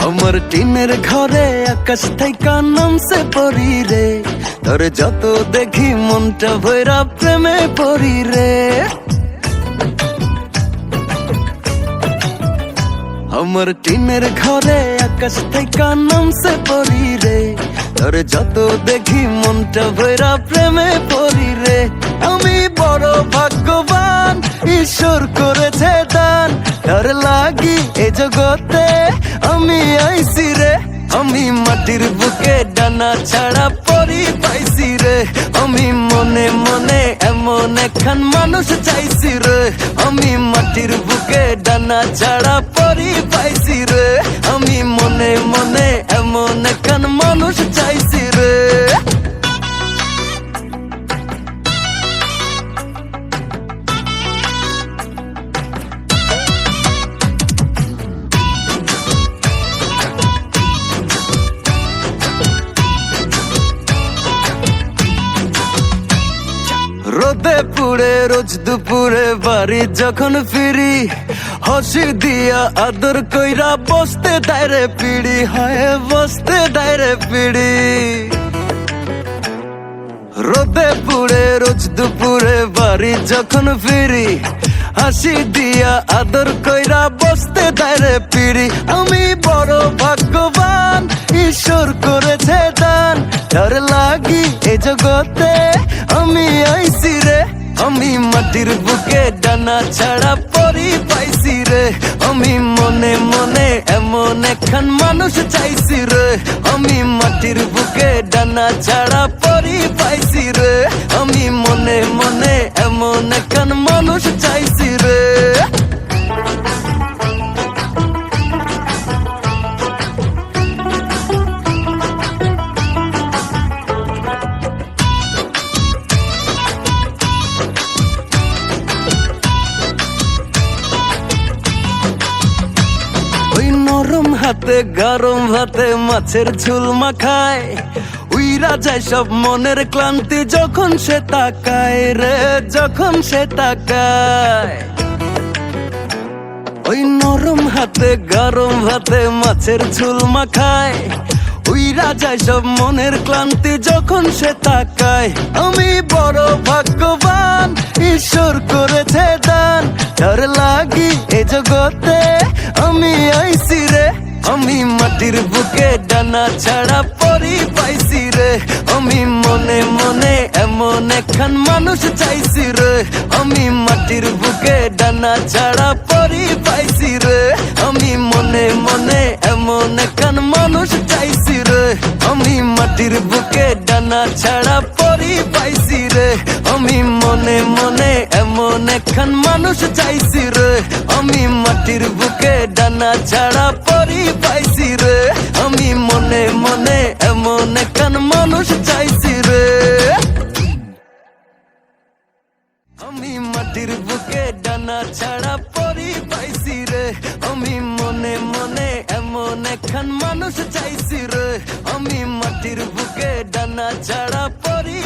আমার টিনের ঘরে আকাশ থেকে নামছে পরি রে, তোর যত দেখি মনটা ভৈরা প্রেমে পড়ি রে। আমার টিনের ঘরে আকাশ থেকে নামছে পরি রে, তোর যত দেখি মনটা ভৈরা প্রেমে পড়ি রে। আমি বড় ভাগ্যবান, ঈশ্বর করেছে দান, তার লাগি এ জগতে আমি আইছি রে। আমি মাটির বুকে ডানা ছাড়া পরি পাইছি রে, আমি মনে মনে এমন একখান মানুষ চাইছি রে। আমি মাটির বুকে ডানা ছাড়া পরি পাইছি রে, আমি মনে মনে এমন একখান মানুষ চাইছি রে। রোদে পুড়ে রোজ দুপুরে বাড়ি যখন ফিরি, হাসি দিয়া আদর কইরা বসতে দায়রে পিড়ি, হয় বসতে দায়রে পিড়ি। রোদে পুড়ে রোজ দুপুরে বাড়ি যখন ফিরি, হাসি দিয়া আদর কইরা বসতে দায়রে পিড়ি। আমি বড় ভাগ্যবান, ঈশ্বর করেছে দান, তার লাগি এ জগতে আমি আইছি রে। আমি মাটির বুকে ডানা ছাড়া পরি পাইছি রে, আমি মনে মনে এমন একখান মানুষ চাইছি রে। আমি মাটির বুকে ডানা ছাড়া পরি পাইছি রে, আমি মনে মনে এমন একখান মানুষ চাইছি রে। নরম হাতে গরম ভাতে মাছের ঝোল মাখায়, উইরা যায় সব মনের ক্লান্তি যখন সে তাকায় রে, যখন সে তাকায়। ওই নরম হাতে গরম ভাতে মাছের ঝোল মাখায়, উইরা যায় সব মনের ক্লান্তি যখন সে তাকায়। আমি বড় ভাগ্যবান, ঈশ্বর করেছে দান, তার লাগি এ জগতে আমি আইছি রে। আমি মাটির বুকে ডানা ছাড়া পরি পাইছি রে, আমি মনে মনে এমন একখান মানুষ চাইছি রে। আমি মাটির বুকে ডানা ছাড়া পরি পাইছি রে, আমি মনে মনে এমন একখান মানুষ চাইছি রে। আমি মাটির বুকে ডানা ছাড়া পরি পাইছি রে, আমি মনে মনে এমন একখান মানুষ চাইছি রে। আমি মাটির বুকে ডানা ছাড়া পরি পাইছি রে, আমি মনে মনে এমন একখান মানুষ চাইছি রে। আমি মাটির বুকে ডানা ছাড়া পরি পাইছি রে, আমি মনে মনে এমন একখান মানুষ চাইছি রে। আমি মাটির বুকে ডানা ছাড়া পরি